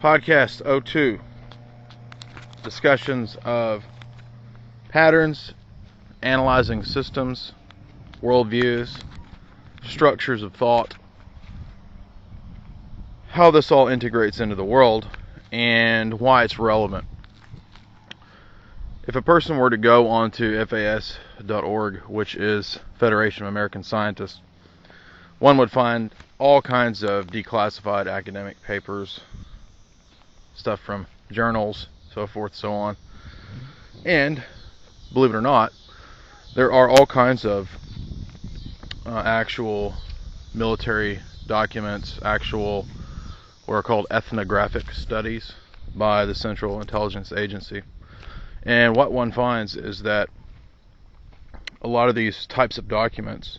Podcast 02, discussions of patterns, analyzing systems, worldviews, structures of thought, how this all integrates into the world, and why it's relevant. If a person were to go onto FAS.org, which is Federation of American Scientists, one would find all kinds of declassified academic papers, stuff from journals, so forth, so on. And, believe it or not, there are all kinds of actual military documents, actual what are called ethnographic studies by the Central Intelligence Agency. And what one finds is that a lot of these types of documents,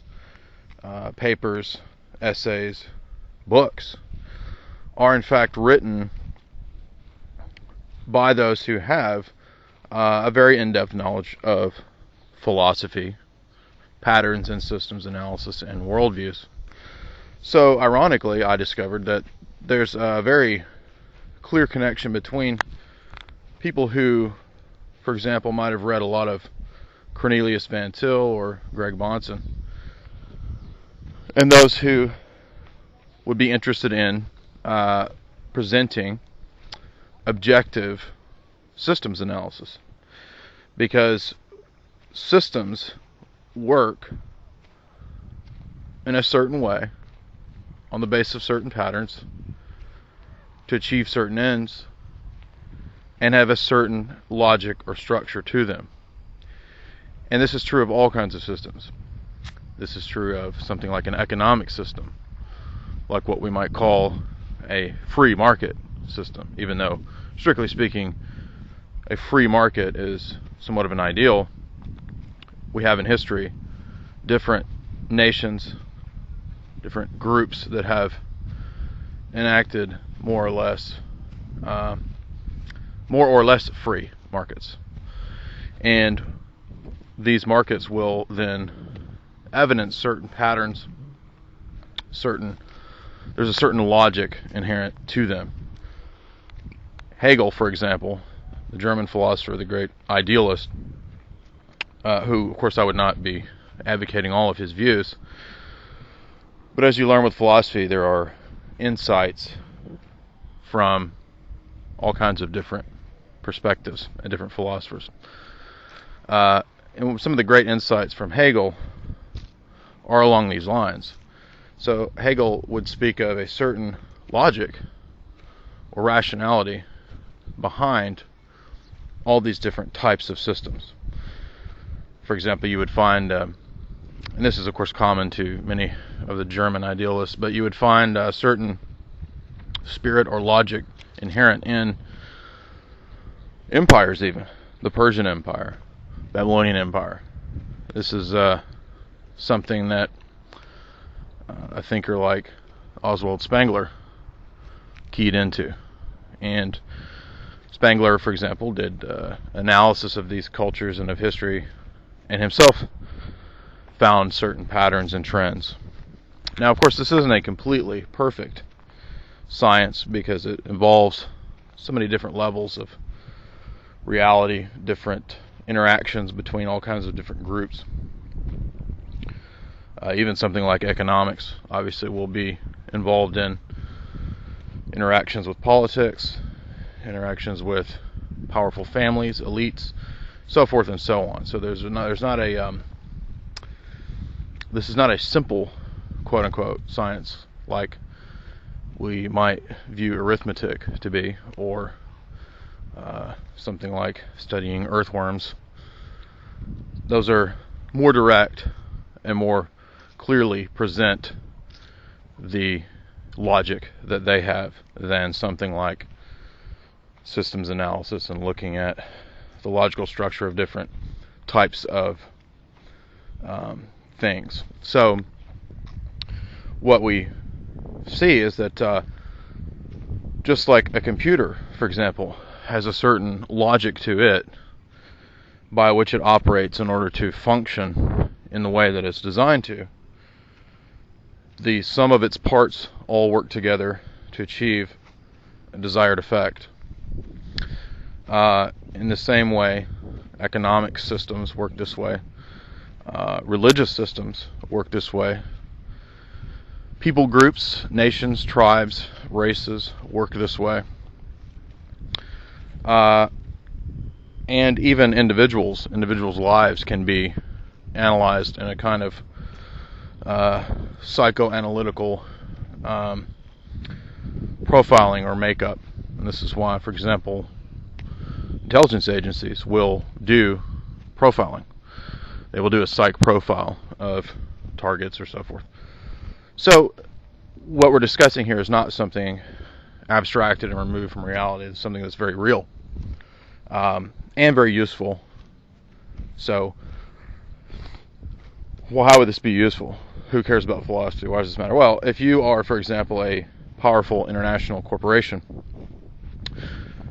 papers, essays, books, are in fact written by those who have a very in-depth knowledge of philosophy, patterns and systems analysis, and worldviews. So, ironically, I discovered that there's a very clear connection between people who, for example, might have read a lot of Cornelius Van Til or Greg Bahnsen, and those who would be interested in presenting objective systems analysis, because systems work in a certain way on the basis of certain patterns to achieve certain ends and have a certain logic or structure to them. And this is true of all kinds of systems. This is true of something like an economic system, like what we might call a free market system, even though, strictly speaking, a free market is somewhat of an ideal. We have in history different nations, different groups that have enacted more or less free markets. And these markets will then evidence certain patterns, there's a certain logic inherent to them. Hegel, for example, the German philosopher, the great idealist, who, of course, I would not be advocating all of his views, but as you learn with philosophy, there are insights from all kinds of different perspectives and different philosophers. And some of the great insights from Hegel are along these lines. So Hegel would speak of a certain logic or rationality behind all these different types of systems. For example, you would find, and this is of course common to many of the German idealists, but you would find a certain spirit or logic inherent in empires, even the Persian Empire, Babylonian Empire. This is something that a thinker like Oswald Spengler keyed into. And Spengler, for example, did analysis of these cultures and of history, and himself found certain patterns and trends. Now, of course, this isn't a completely perfect science, because it involves so many different levels of reality, different interactions between all kinds of different groups. Even something like economics obviously will be involved in interactions with politics, interactions with powerful families, elites, so forth and so on. So this is not a simple quote unquote science like we might view arithmetic to be, or something like studying earthworms. Those are more direct and more clearly present the logic that they have than something like systems analysis and looking at the logical structure of different types of things. So what we see is that just like a computer, for example, has a certain logic to it by which it operates in order to function in the way that it's designed to, the sum of its parts all work together to achieve desired effect. In the same way, economic systems work this way. Religious systems work this way. People groups, nations, tribes, races work this way. And even individuals' lives can be analyzed in a kind of psychoanalytical profiling or makeup. And this is why, for example, intelligence agencies will do profiling. They will do a psych profile of targets or so forth. So what we're discussing here is not something abstracted and removed from reality. It's something that's very real and very useful. So well, how would this be useful? Who cares about philosophy? Why does this matter? Well, if you are, for example, a powerful international corporation,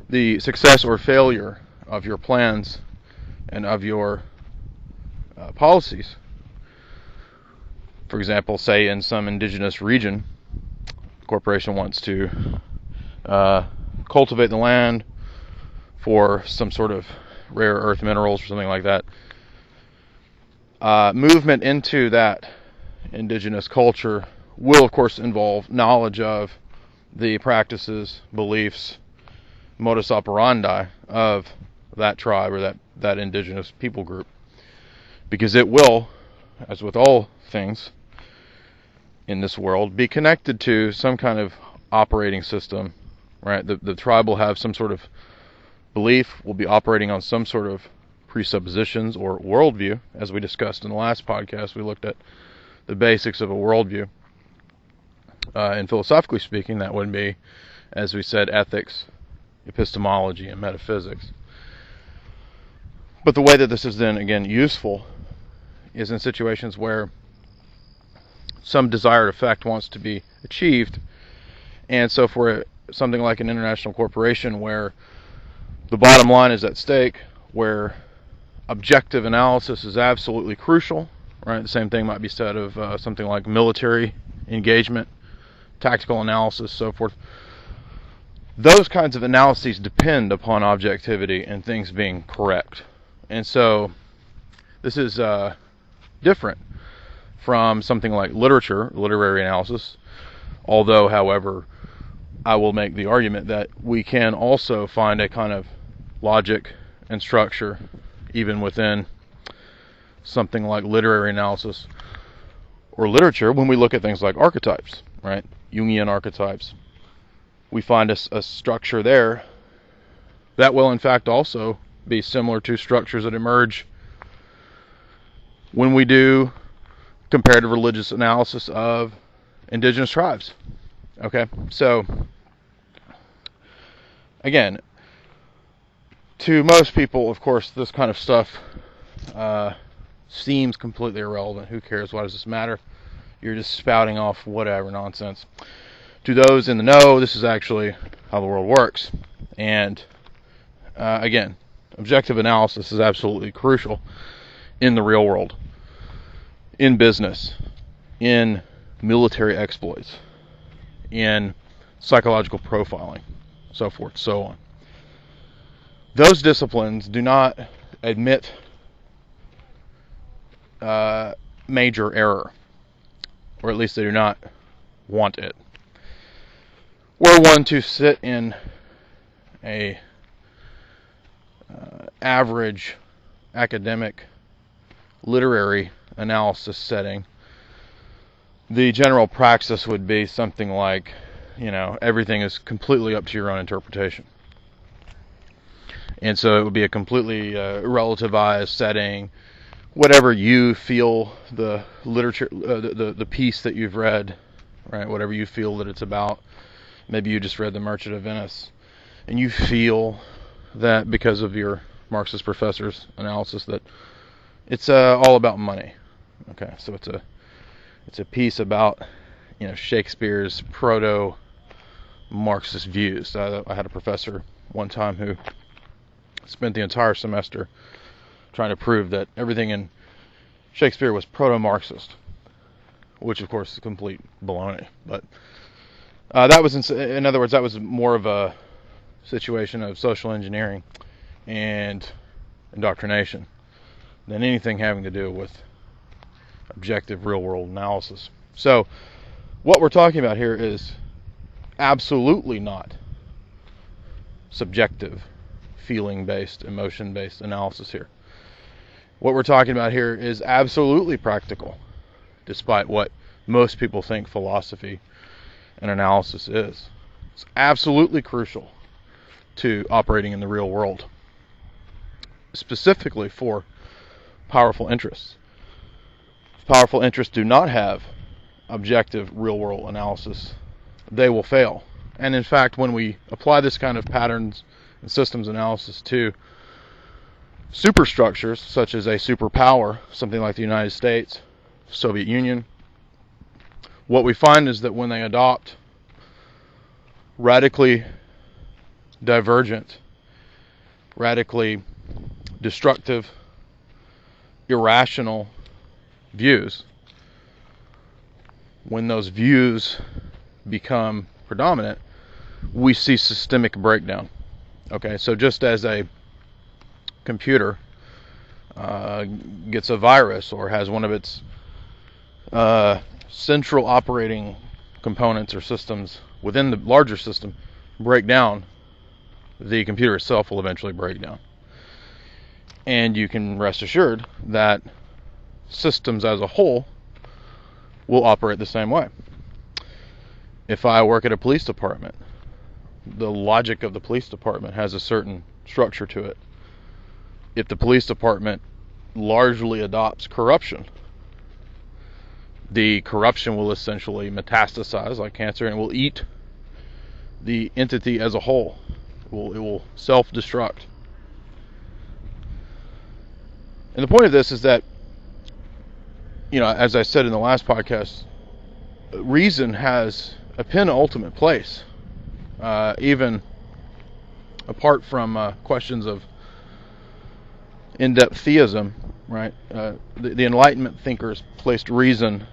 the success or failure of your plans and of your policies, for example, say in some indigenous region, the corporation wants to cultivate the land for some sort of rare earth minerals or something like that. Movement into that indigenous culture will, of course, involve knowledge of the practices, beliefs, modus operandi of that tribe or that indigenous people group. Because it will, as with all things in this world, be connected to some kind of operating system, right? The tribe will have some sort of belief, will be operating on some sort of presuppositions or worldview. As we discussed in the last podcast, we looked at the basics of a worldview. And philosophically speaking, that would be, as we said, ethics, epistemology, and metaphysics. But the way that this is then, again, useful is in situations where some desired effect wants to be achieved. And so for something like an international corporation where the bottom line is at stake, where objective analysis is absolutely crucial, right? The same thing might be said of something like military engagement, tactical analysis, so forth. Those kinds of analyses depend upon objectivity and things being correct. And so this is different from something like literature, literary analysis, although, however, I will make the argument that we can also find a kind of logic and structure even within something like literary analysis or literature when we look at things like archetypes, right? Jungian archetypes. We find a structure there that will in fact also be similar to structures that emerge when we do comparative religious analysis of indigenous tribes. Okay, so again, to most people, of course, this kind of stuff seems completely irrelevant. Who cares? Why does this matter? You're just spouting off whatever nonsense. To those in the know, this is actually how the world works. And again, objective analysis is absolutely crucial in the real world, in business, in military exploits, in psychological profiling, so forth, so on. Those disciplines do not admit major error, or at least they do not want it. Were one to sit in a average academic literary analysis setting, the general praxis would be something like, everything is completely up to your own interpretation. And so it would be a completely relativized setting. Whatever you feel the literature, the piece that you've read, right? Whatever you feel that it's about. Maybe you just read The Merchant of Venice, and you feel that because of your Marxist professor's analysis that it's all about money. Okay, so it's a piece about Shakespeare's proto-Marxist views. I had a professor one time who spent the entire semester trying to prove that everything in Shakespeare was proto-Marxist, which of course is complete baloney. But That was, in other words, that was more of a situation of social engineering and indoctrination than anything having to do with objective real-world analysis. So what we're talking about here is absolutely not subjective, feeling-based, emotion-based analysis here. What we're talking about here is absolutely practical, despite what most people think philosophy and analysis is. It's absolutely crucial to operating in the real world, specifically for powerful interests. If powerful interests do not have objective real-world analysis, they will fail. And in fact, when we apply this kind of patterns and systems analysis to superstructures, such as a superpower, something like the United States, Soviet Union, what we find is that when they adopt radically divergent, radically destructive, irrational views, when those views become predominant, we see systemic breakdown. Okay, so just as a computer gets a virus or has one of its central operating components or systems within the larger system break down, the computer itself will eventually break down. And you can rest assured that systems as a whole will operate the same way. If I work at a police department, the logic of the police department has a certain structure to it. If the police department largely adopts corruption, the corruption will essentially metastasize like cancer and will eat the entity as a whole. It will self-destruct. And the point of this is that, as I said in the last podcast, reason has a penultimate place, even apart from questions of in-depth theism, right? The Enlightenment thinkers placed reason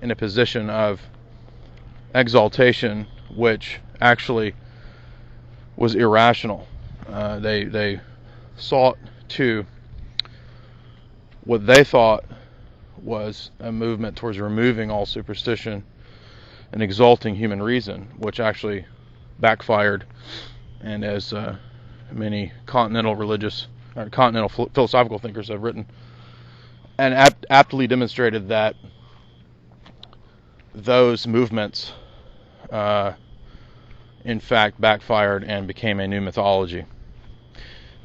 in a position of exaltation, which actually was irrational. They sought to what they thought was a movement towards removing all superstition and exalting human reason, which actually backfired, and as many continental philosophical thinkers have written and aptly demonstrated, that those movements in fact backfired and became a new mythology.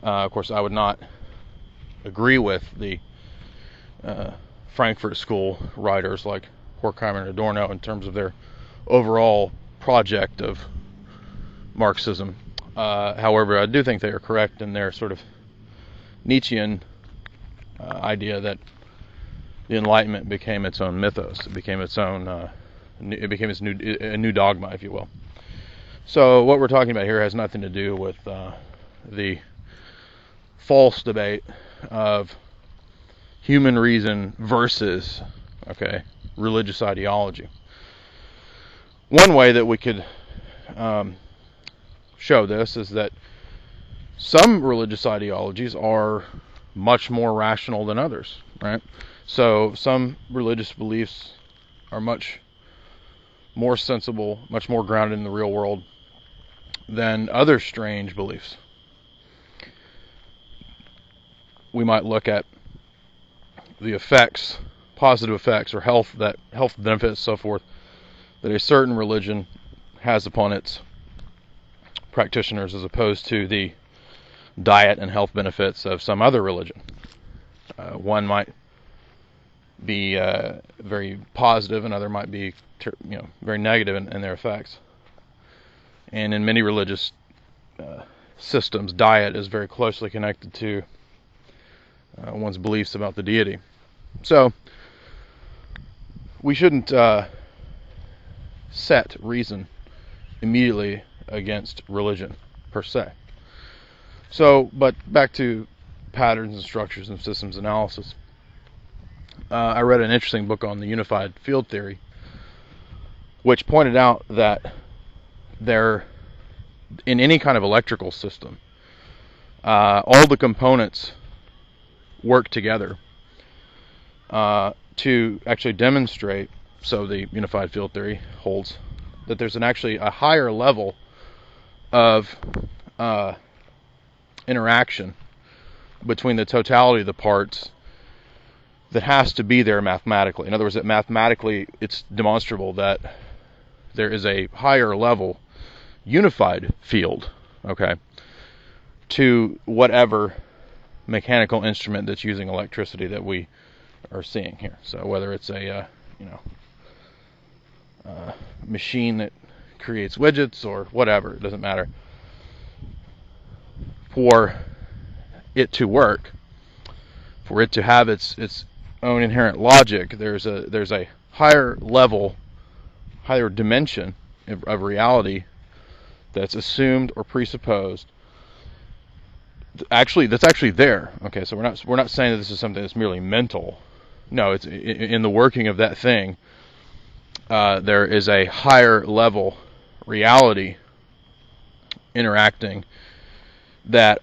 Of course, I would not agree with the Frankfurt School writers like Horkheimer and Adorno in terms of their overall project of Marxism. However, I do think they are correct in their sort of Nietzschean idea that the Enlightenment became its own mythos. It became its own. It became a new dogma, if you will. So what we're talking about here has nothing to do with the false debate of human reason versus religious ideology. One way that we could show this is that some religious ideologies are much more rational than others, right? So some religious beliefs are much more sensible, much more grounded in the real world than other strange beliefs. We might look at the effects, positive effects, or health benefits, so forth, that a certain religion has upon its practitioners, as opposed to the diet and health benefits of some other religion. One might be very positive, another might be very negative in their effects. And in many religious systems, diet is very closely connected to one's beliefs about the deity. So we shouldn't set reason immediately against religion per se. So, but back to patterns and structures and systems analysis. I read an interesting book on the unified field theory which pointed out that there, in any kind of electrical system, all the components work together to actually demonstrate, so the unified field theory holds, that there's actually a higher level of interaction between the totality of the parts that has to be there mathematically. In other words, that mathematically it's demonstrable that there is a higher level unified field, okay, to whatever mechanical instrument that's using electricity that we are seeing here. So whether it's a machine that creates widgets or whatever, it doesn't matter. For it to work, for it to have its own inherent logic, there's a higher level, higher dimension of reality that's assumed or presupposed. That's actually there. Okay, so we're not saying that this is something that's merely mental. No, it's in the working of that thing. There is a higher level reality interacting that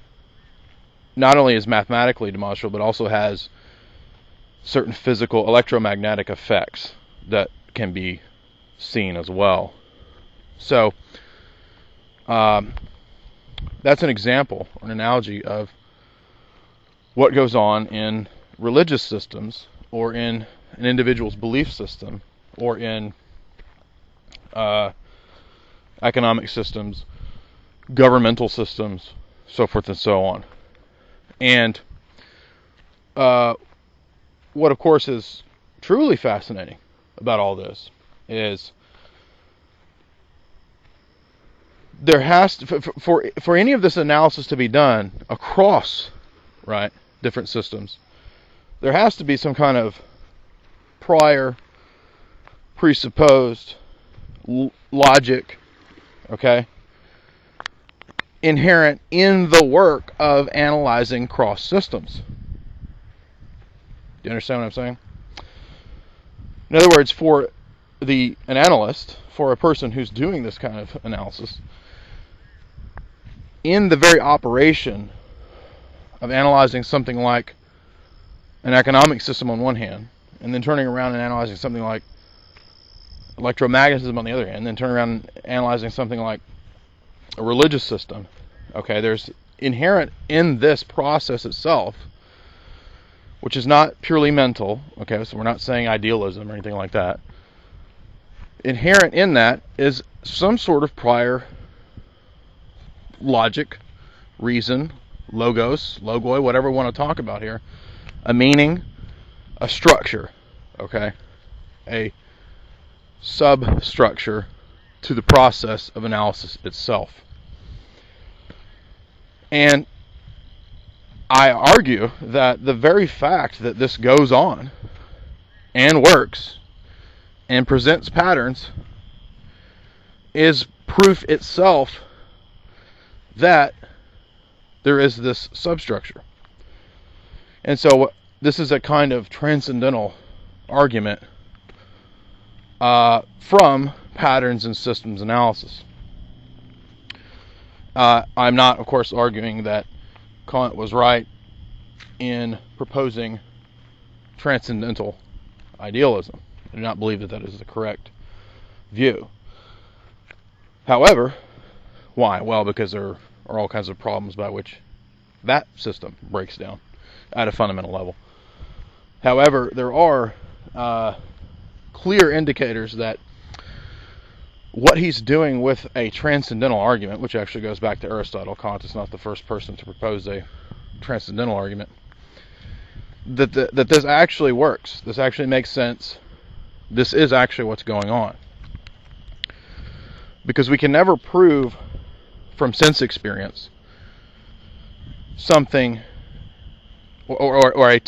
not only is mathematically demonstrable, but also has certain physical electromagnetic effects that can be seen as well. So that's an example, or an analogy of what goes on in religious systems, or in an individual's belief system, or in economic systems, governmental systems, so forth and so on. And what, of course, is truly fascinating about all this is there has to, for any of this analysis to be done across, right, different systems, there has to be some kind of prior presupposed logic, okay, inherent in the work of analyzing cross systems. Do you understand what I'm saying? In other words, for an analyst, for a person who's doing this kind of analysis, in the very operation of analyzing something like an economic system on one hand, and then turning around and analyzing something like electromagnetism on the other hand, and then turning around and analyzing something like a religious system, okay, there's inherent in this process itself, which is not purely mental, okay, so we're not saying idealism or anything like that. Inherent in that is some sort of prior logic, reason, logoi, whatever we want to talk about here, a meaning, a structure, okay, a substructure to the process of analysis itself. And I argue that the very fact that this goes on and works and presents patterns is proof itself that there is this substructure. And so this is a kind of transcendental argument from patterns and systems analysis. I'm not, of course, arguing that Kant was right in proposing transcendental idealism. I do not believe that that is the correct view. However, why? Well, because there are all kinds of problems by which that system breaks down at a fundamental level. However, there are clear indicators that what he's doing with a transcendental argument, which actually goes back to Aristotle, Kant is not the first person to propose a transcendental argument, that this actually works. This actually makes sense. This is actually what's going on. Because we can never prove from sense experience something or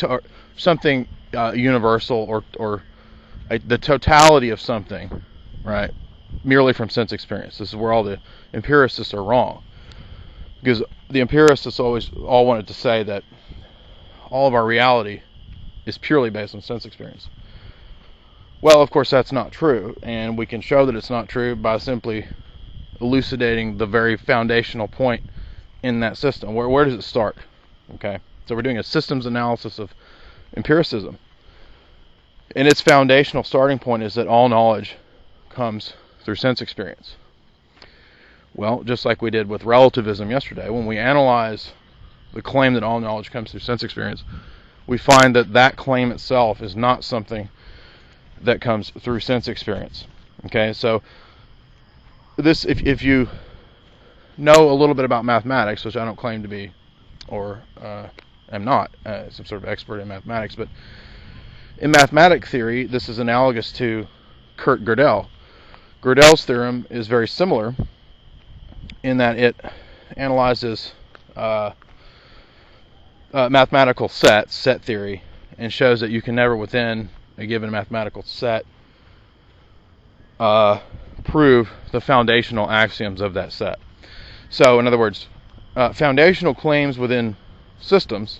something universal or the totality of something, right, merely from sense experience. This is where all the empiricists are wrong. Because the empiricists always all wanted to say that all of our reality is purely based on sense experience. Well, of course, that's not true, and we can show that it's not true by simply elucidating the very foundational point in that system. Where does it start? Okay, so we're doing a systems analysis of empiricism, and its foundational starting point is that all knowledge comes through sense experience. Well, just like we did with relativism yesterday, when we analyze the claim that all knowledge comes through sense experience, we find that that claim itself is not something that comes through sense experience. Okay, so this, if you know a little bit about mathematics, which I don't claim to be, or am not some sort of expert in mathematics, but in mathematic theory, this is analogous to Kurt Gödel. Gödel's theorem is very similar in that it analyzes mathematical set theory, and shows that you can never, within a given mathematical set, prove the foundational axioms of that set. So, in other words, foundational claims within systems,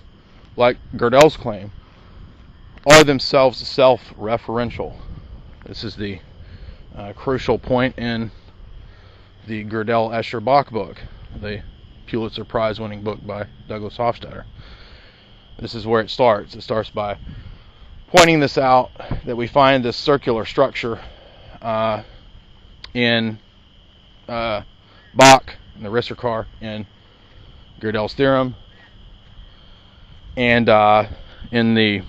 like Gödel's claim, are themselves self-referential. This is the crucial point in the Gödel-Escher-Bach book, the Pulitzer Prize-winning book by Douglas Hofstadter. This is where it starts. It starts by pointing this out, that we find this circular structure in Bach, in the Risser-Car, in Gödel's theorem, and in the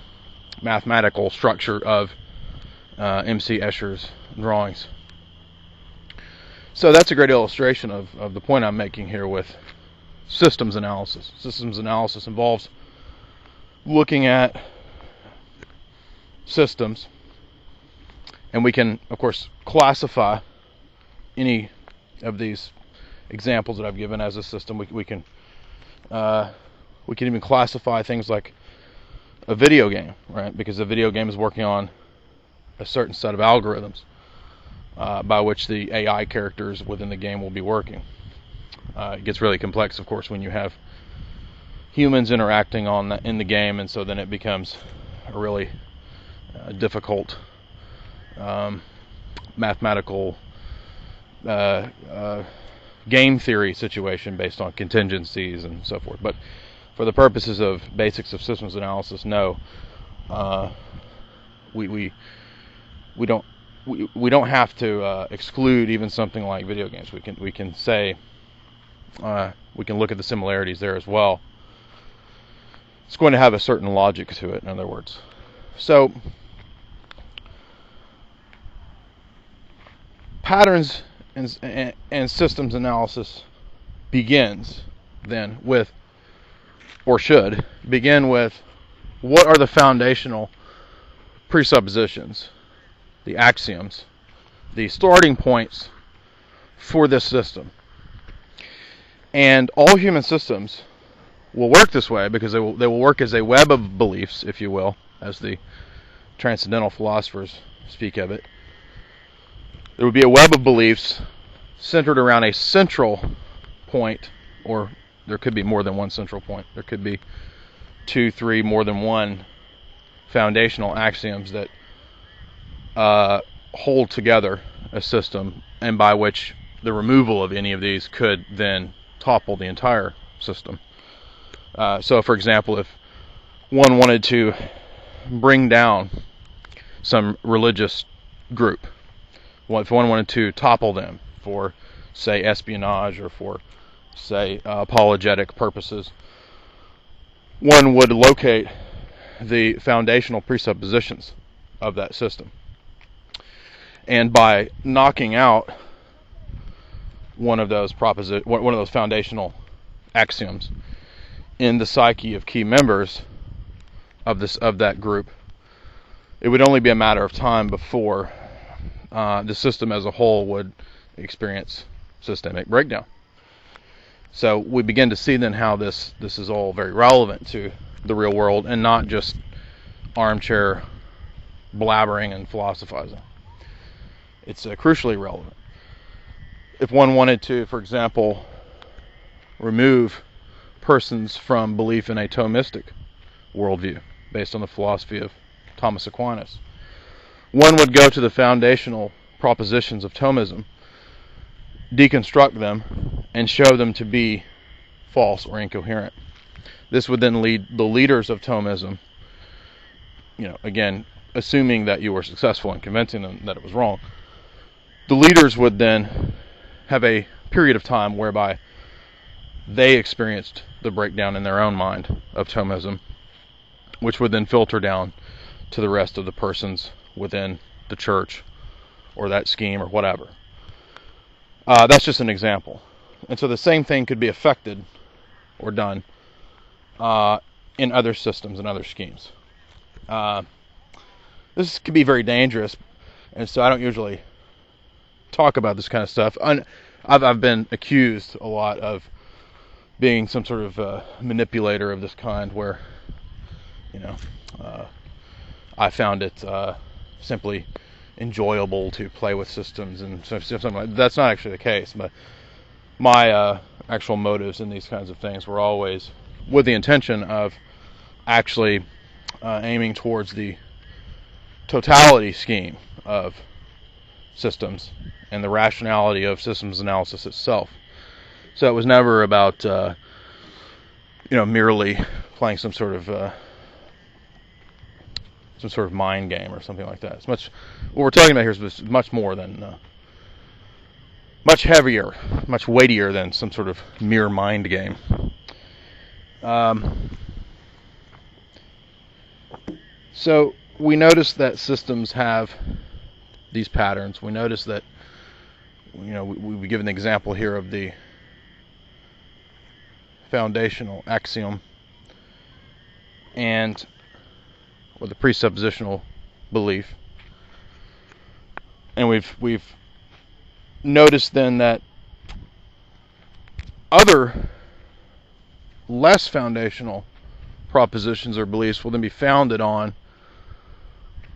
mathematical structure of M.C. Escher's drawings. So that's a great illustration of the point I'm making here with systems analysis. Systems analysis involves looking at systems, and we can, of course, classify any of these examples that I've given as a system. We can even classify things like a video game, right? Because a video game is working on a certain set of algorithms by which the AI characters within the game will be working. It gets really complex, of course, when you have humans interacting in the game, and so then it becomes a really difficult mathematical game theory situation based on contingencies and so forth. But for the purposes of basics of systems analysis, no, we don't have to exclude even something like video games. We can say we can look at the similarities there as well. It's going to have a certain logic to it, in other words. So, patterns and systems analysis begins then with, or should begin with, what are the foundational presuppositions, the axioms, the starting points for this system. And all human systems will work this way because they will work as a web of beliefs, if you will, as the transcendental philosophers speak of it. There would be a web of beliefs centered around a central point, or there could be more than one central point. There could be 2, 3, more than one foundational axioms that hold together a system, and by which the removal of any of these could then topple the entire system. So, for example, if one wanted to bring down some religious group, if one wanted to topple them for, say, espionage or for, say, apologetic purposes, one would locate the foundational presuppositions of that system. And by knocking out one of those foundational axioms in the psyche of key members of that group, it would only be a matter of time before the system as a whole would experience systemic breakdown. So we begin to see then how this is all very relevant to the real world, and not just armchair blabbering and philosophizing. It's crucially relevant. If one wanted to, for example, remove persons from belief in a Thomistic worldview based on the philosophy of Thomas Aquinas, one would go to the foundational propositions of Thomism, deconstruct them, and show them to be false or incoherent. This would then lead the leaders of Thomism, again, assuming that you were successful in convincing them that it was wrong, the leaders would then have a period of time whereby they experienced the breakdown in their own mind of Thomism, which would then filter down to the rest of the persons within the church or that scheme or whatever. That's just an example. And so the same thing could be affected or done in other systems and other schemes. This could be very dangerous, and so I don't usually talk about this kind of stuff. I've been accused a lot of being some sort of manipulator of this kind, where I found it simply enjoyable to play with systems and something like that. That's not actually the case, but my actual motives in these kinds of things were always with the intention of actually aiming towards the totality scheme of systems and the rationality of systems analysis itself. So it was never about merely playing some sort of mind game or something like that. It's what we're talking about here is much more than much heavier, much weightier than some sort of mere mind game. So we notice that systems have these patterns. We notice that we give an example here of the foundational axiom or the presuppositional belief, and we've noticed then that other less foundational propositions or beliefs will then be founded on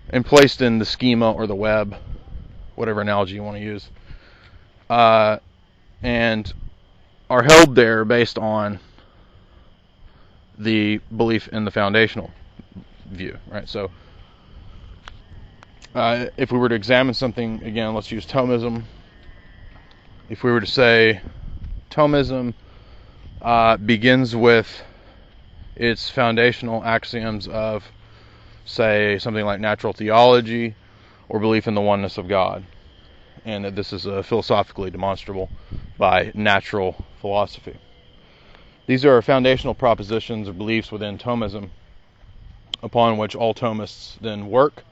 and placed in the schema or the web, whatever analogy you want to use, and are held there based on the belief in the foundational view, right? So if we were to examine something, again, let's use Thomism. If we were to say Thomism begins with its foundational axioms of, say, something like natural theology or belief in the oneness of God, and that this is philosophically demonstrable by natural philosophy. These are foundational propositions or beliefs within Thomism upon which all Thomists then work.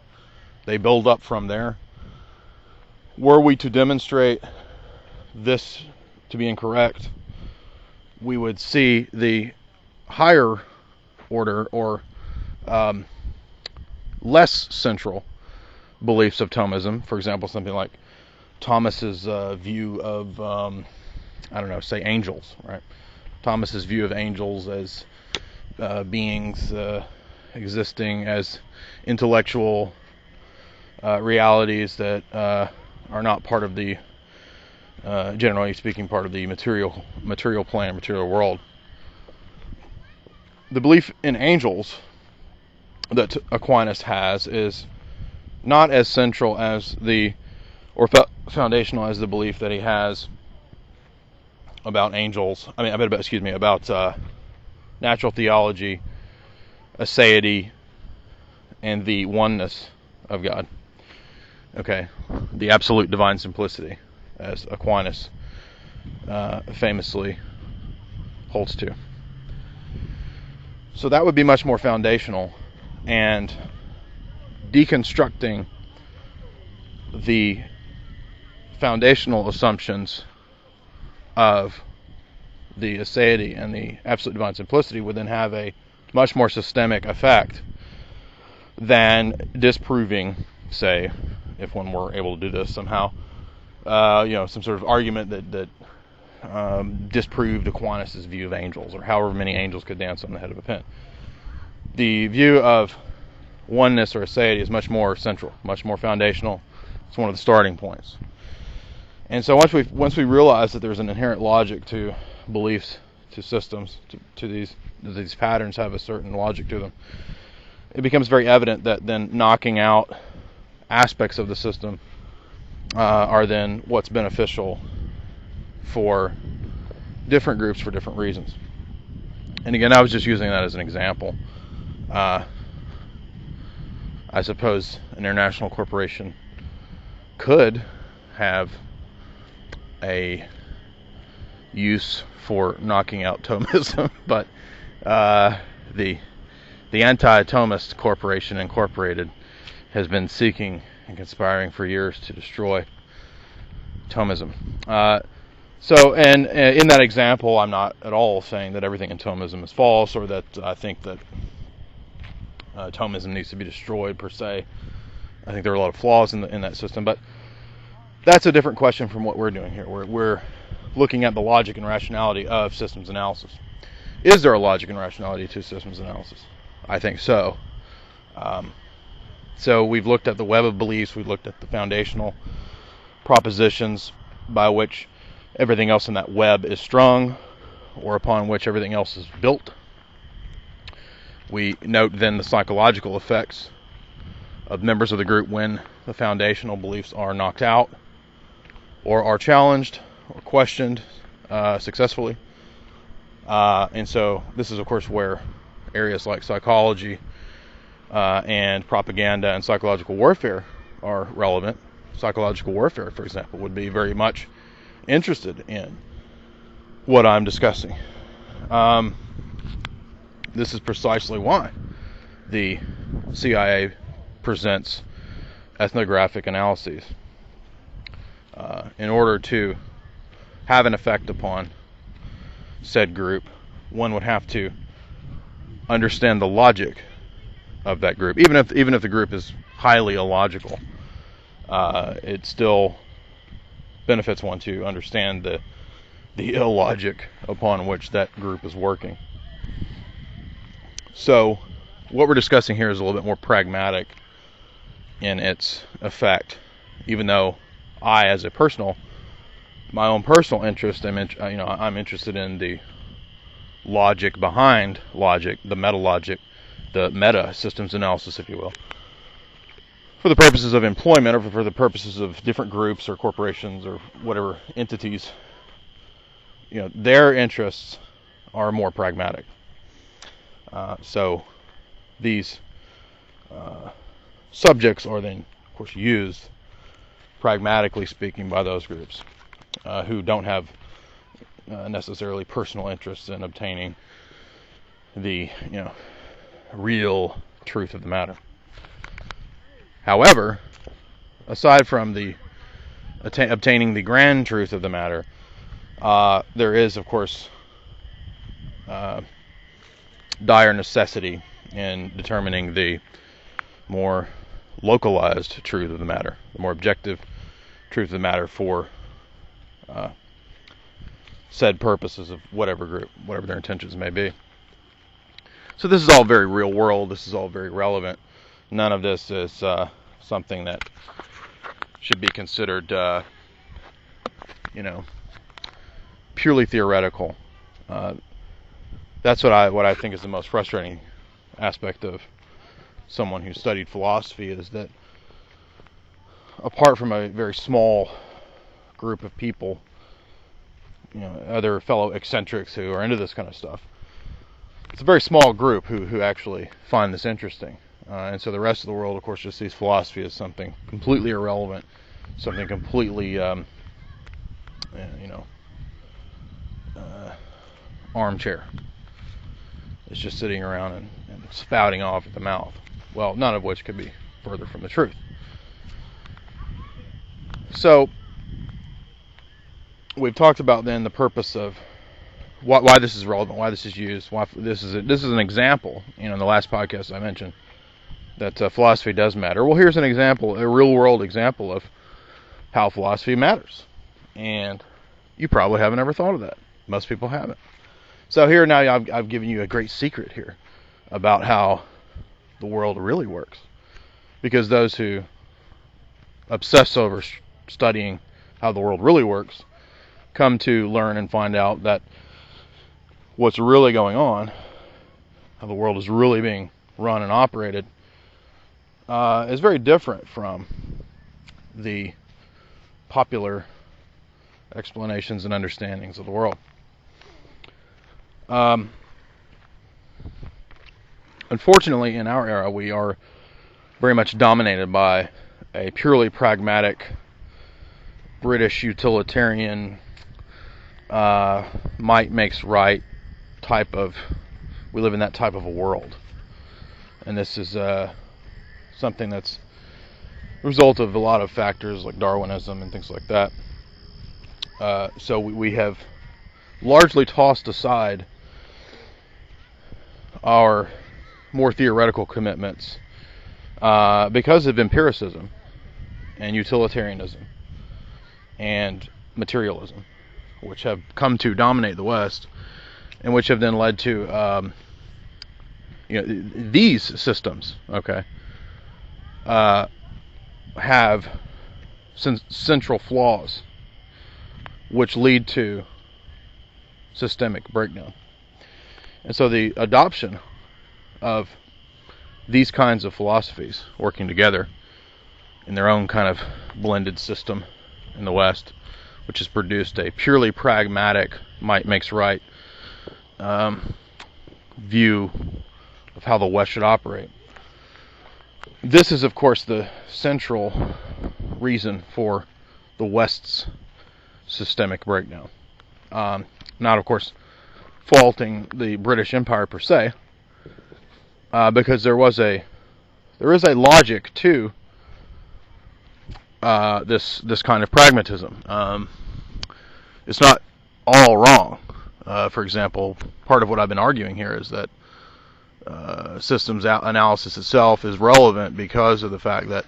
They build up from there. Were we to demonstrate this to be incorrect, we would see the higher order or less central beliefs of Thomism. For example, something like Thomas's view of, say angels, right? Thomas's view of angels as beings existing as intellectual realities that are not part of the, generally speaking, part of the material plane, material world. The belief in angels that Aquinas has is not as central as foundational as the belief that he has about angels. About natural theology, aseity, and the oneness of God. Okay, the absolute divine simplicity, as Aquinas famously holds to. So that would be much more foundational, and deconstructing the foundational assumptions of the aseity and the absolute divine simplicity would then have a much more systemic effect than disproving, say, if one were able to do this somehow, some sort of argument that disproved Aquinas' view of angels, or however many angels could dance on the head of a pin. The view of oneness or aseity is much more central, much more foundational. It's one of the starting points. And so once we realize that there's an inherent logic to beliefs, to systems, to these patterns have a certain logic to them, it becomes very evident that then knocking out aspects of the system are then what's beneficial for different groups for different reasons. And again, I was just using that as an example. I suppose an international corporation could have a use for knocking out Thomism, but the Anti-Thomist Corporation Incorporated has been seeking and conspiring for years to destroy Thomism. So, and in that example, I'm not at all saying that everything in Thomism is false, or that I think that Thomism needs to be destroyed per se. I think there are a lot of flaws in that system, but that's a different question from what we're doing here. We're looking at the logic and rationality of systems analysis. Is there a logic and rationality to systems analysis? I think so. So we've looked at the web of beliefs, we've looked at the foundational propositions by which everything else in that web is strung, or upon which everything else is built. We note then the psychological effects of members of the group when the foundational beliefs are knocked out, or are challenged, or questioned successfully. And so this is, of course, where areas like psychology and propaganda and psychological warfare are relevant. Psychological warfare, for example, would be very much interested in what I'm discussing. This is precisely why the CIA presents ethnographic analyses. In order to have an effect upon said group, one would have to understand the logic of that group. Even if the group is highly illogical, it still benefits one to understand the illogic upon which that group is working. So what we're discussing here is a little bit more pragmatic in its effect, even though I, as my own personal interest, I'm interested in the logic behind logic, the meta-logic, the meta systems analysis, if you will, for the purposes of employment, or for the purposes of different groups or corporations or whatever entities. Their interests are more pragmatic. So these subjects are then, of course, used pragmatically speaking by those groups who don't have necessarily personal interests in obtaining the real truth of the matter. However, aside from the obtaining the grand truth of the matter, there is, of course, dire necessity in determining the more localized truth of the matter, the more objective truth of the matter for said purposes of whatever group, whatever their intentions may be. So this is all very real world. This is all very relevant. None of this is something that should be considered, purely theoretical. That's what I think is the most frustrating aspect of someone who studied philosophy, is that apart from a very small group of people, other fellow eccentrics who are into this kind of stuff, it's a very small group who actually find this interesting. And so the rest of the world, of course, just sees philosophy as something completely irrelevant, something completely, armchair. It's just sitting around and spouting off at the mouth. Well, none of which could be further from the truth. So we've talked about then the purpose of why this is relevant, why this is used, why this is an example. In the last podcast I mentioned that philosophy does matter. Well, here's an example, a real world example of how philosophy matters. And you probably haven't ever thought of that. Most people haven't. So here now I've given you a great secret here about how the world really works. Because those who obsess over studying how the world really works come to learn and find out that what's really going on, how the world is really being run and operated, is very different from the popular explanations and understandings of the world. Unfortunately, in our era, we are very much dominated by a purely pragmatic British utilitarian might makes right type of, we live in that type of a world. And this is something that's a result of a lot of factors like Darwinism and things like that. So we have largely tossed aside our more theoretical commitments because of empiricism and utilitarianism and materialism, which have come to dominate the West, and which have then led to these systems, have central flaws which lead to systemic breakdown. And so the adoption of these kinds of philosophies working together in their own kind of blended system in the West, which has produced a purely pragmatic might makes right view of how the West should operate. This is, of course, the central reason for the West's systemic breakdown. Not, of course, faulting the British Empire per se, because there is a logic to this kind of pragmatism. It's not all wrong. For example, part of what I've been arguing here is that systems analysis itself is relevant because of the fact that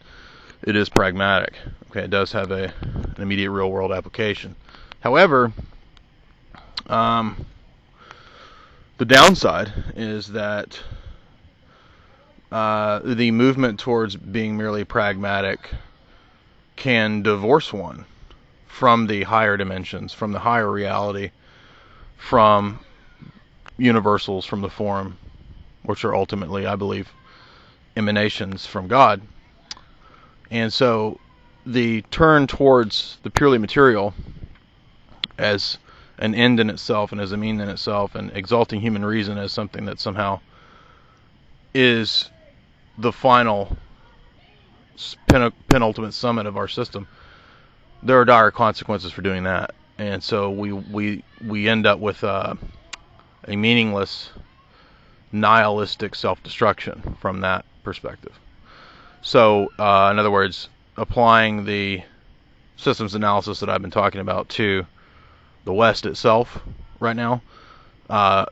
it is pragmatic. Okay, it does have an immediate real-world application. However, the downside is that the movement towards being merely pragmatic can divorce one from the higher dimensions, from the higher reality, from universals, from the form, which are ultimately, I believe, emanations from God. And so the turn towards the purely material as an end in itself and as a mean in itself, and exalting human reason as something that somehow is the final penultimate summit of our system, there are dire consequences for doing that. And so we end up with a meaningless, nihilistic self-destruction from that perspective. So, in other words, applying the systems analysis that I've been talking about to the West itself right now,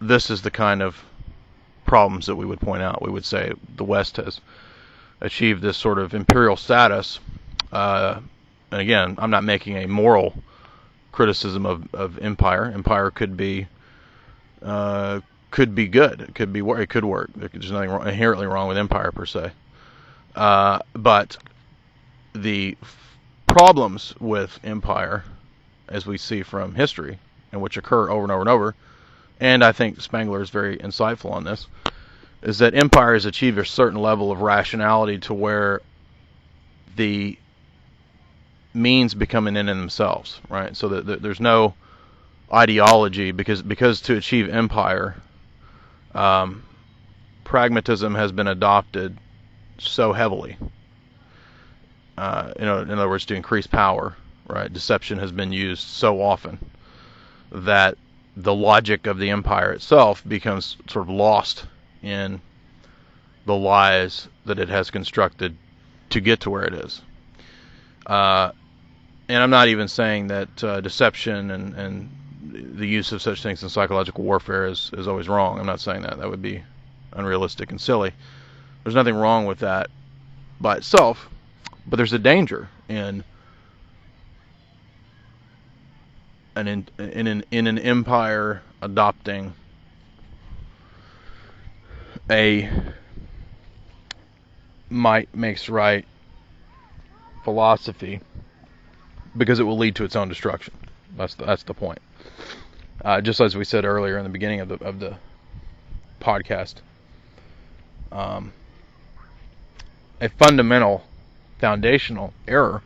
this is the kind of problems that we would point out. We would say the West has achieved this sort of imperial status. And again, I'm not making a moral criticism of empire. Empire could be good. It could work. There's nothing inherently wrong with empire per se. But the problems with empire, as we see from history, and which occur over and over and over, and I think Spangler is very insightful on this, is that empire has achieved a certain level of rationality to where the means become an end in themselves, right? So that there's no ideology, because to achieve empire, pragmatism has been adopted so heavily. In other words, to increase power, right? Deception has been used so often that the logic of the empire itself becomes sort of lost in the lies that it has constructed to get to where it is. And I'm not even saying that deception and the use of such things in psychological warfare is always wrong. I'm not saying that. That would be unrealistic and silly. There's nothing wrong with that by itself, but there's a danger in an empire adopting a might makes right philosophy, because it will lead to its own destruction. That's the point. Just as we said earlier in the beginning of the podcast, a fundamental, foundational error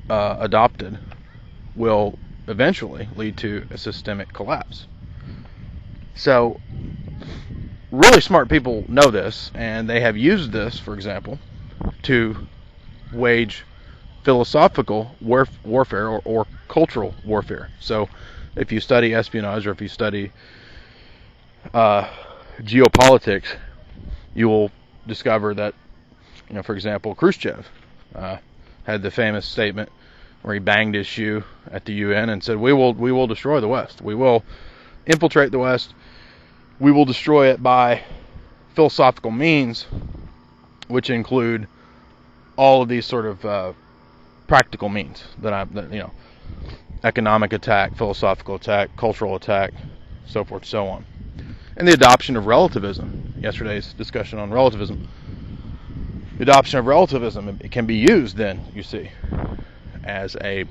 adopted will eventually lead to a systemic collapse. So, really smart people know this, and they have used this, for example, to wage philosophical warfare or cultural warfare. So, if you study espionage or if you study geopolitics, you will discover that, for example, Khrushchev had the famous statement where he banged his shoe at the UN and said, "We will destroy the West. We will infiltrate the West. We will destroy it by philosophical means, which include all of these sort of practical means economic attack, philosophical attack, cultural attack, so forth, so on." And the adoption of relativism. Yesterday's discussion on relativism. The adoption of relativism, it can be used then, you see, as a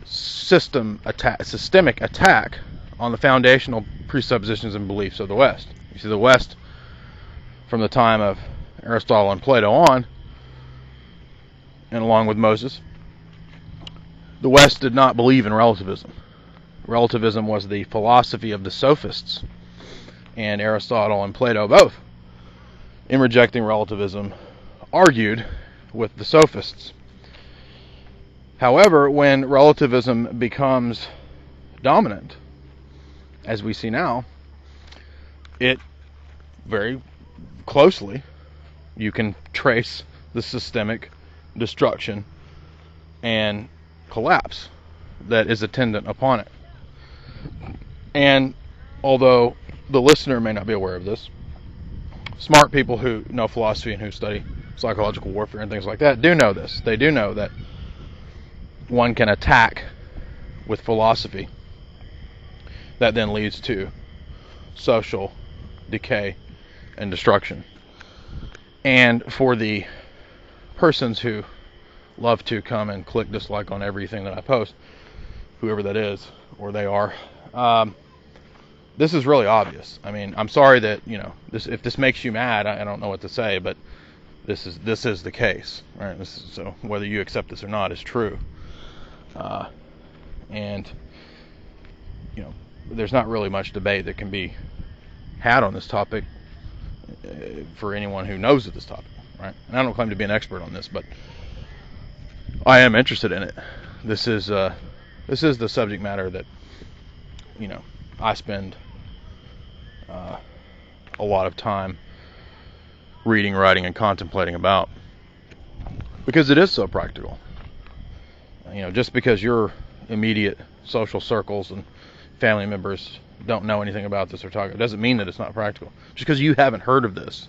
systemic attack on the foundational presuppositions and beliefs of the West. You see, the West, from the time of Aristotle and Plato on, and along with Moses, the West did not believe in relativism. Relativism was the philosophy of the sophists, and Aristotle and Plato both, in rejecting relativism, argued with the sophists. However, when relativism becomes dominant, as we see now, it very closely, you can trace the systemic destruction and collapse that is attendant upon it. And although the listener may not be aware of this, smart people who know philosophy and who study psychological warfare and things like that do know this. They do know that one can attack with philosophy that then leads to social decay and destruction. And for the persons who love to come and click dislike on everything that I post, whoever that is, or they are, this is really obvious. I mean, I'm sorry that, if this makes you mad, I don't know what to say, but this is the case, right? So whether you accept this or not is true. And there's not really much debate that can be had on this topic for anyone who knows of this topic, right? And I don't claim to be an expert on this, but I am interested in it. This is the subject matter that I spend a lot of time reading, writing, and contemplating about, because it is so practical. Just because your immediate social circles and family members don't know anything about this or talk, it doesn't mean that it's not practical. Just because you haven't heard of this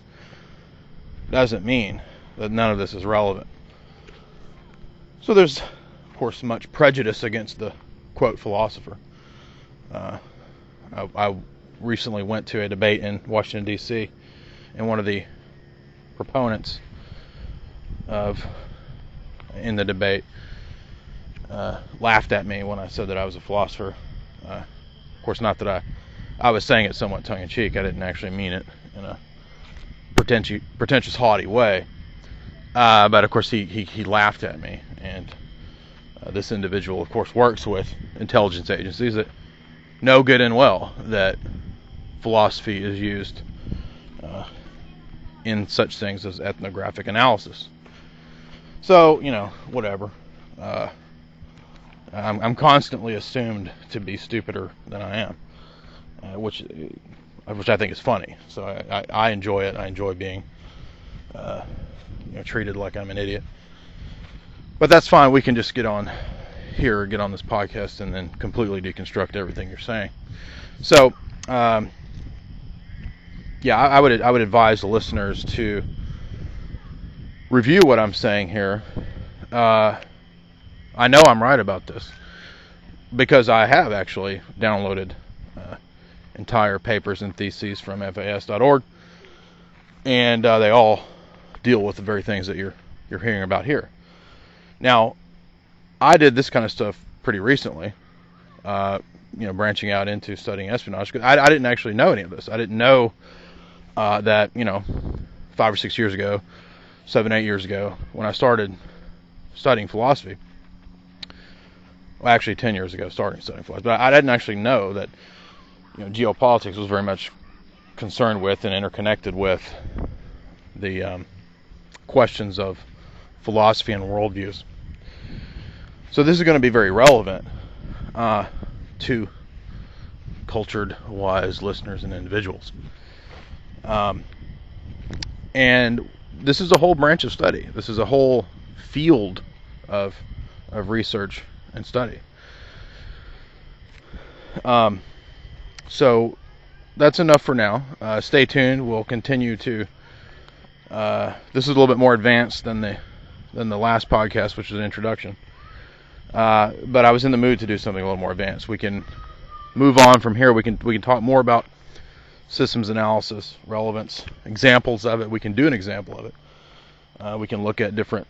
doesn't mean that none of this is relevant. So there's, of course, much prejudice against the quote philosopher. I recently went to a debate in Washington, D.C., and one of the proponents in the debate laughed at me when I said that I was a philosopher. Of course, not that I was saying it somewhat tongue-in-cheek. I didn't actually mean it in a pretentious, haughty way. But of course, he laughed at me, and this individual, of course, works with intelligence agencies that know good and well that philosophy is used in such things as ethnographic analysis. So, whatever. I'm constantly assumed to be stupider than I am, which I think is funny. So I enjoy it. I enjoy being treated like I'm an idiot. But that's fine. We can just get on here, get on this podcast, and then completely deconstruct everything you're saying. So, I would advise the listeners to review what I'm saying here. I know I'm right about this because I have actually downloaded entire papers and theses from FAS.org, and they all deal with the very things that you're hearing about here. Now, I did this kind of stuff pretty recently, branching out into studying espionage, because I didn't actually know any of this. I didn't know that 5 or 6 years ago, 7, 8 years ago, when I started studying philosophy. Well, actually 10 years ago, starting studying philosophy. But I didn't actually know that geopolitics was very much concerned with and interconnected with the questions of philosophy and worldviews. So this is going to be very relevant to cultured, wise listeners and individuals. And this is a whole branch of study. This is a whole field of research and study. So that's enough for now. Stay tuned. We'll continue to. This is a little bit more advanced than the last podcast, which was an introduction. But I was in the mood to do something a little more advanced. We can move on from here. We can talk more about systems analysis, relevance, examples of it. We can do an example of it. We can look at different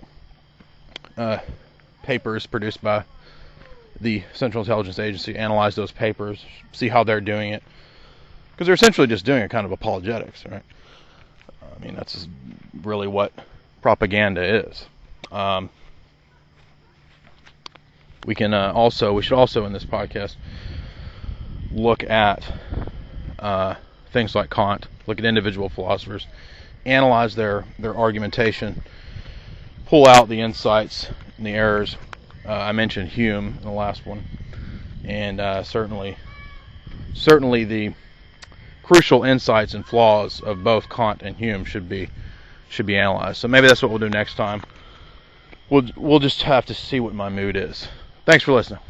papers produced by the Central Intelligence Agency, analyze those papers, see how they're doing it. Because they're essentially just doing a kind of apologetics, right? I mean, that's really what propaganda is. We should also in this podcast look at things like Kant, look at individual philosophers, analyze their argumentation, pull out the insights and the errors. I mentioned Hume in the last one, and certainly the crucial insights and flaws of both Kant and Hume should be analyzed. So maybe that's what we'll do next time. We'll just have to see what my mood is. Thanks for listening.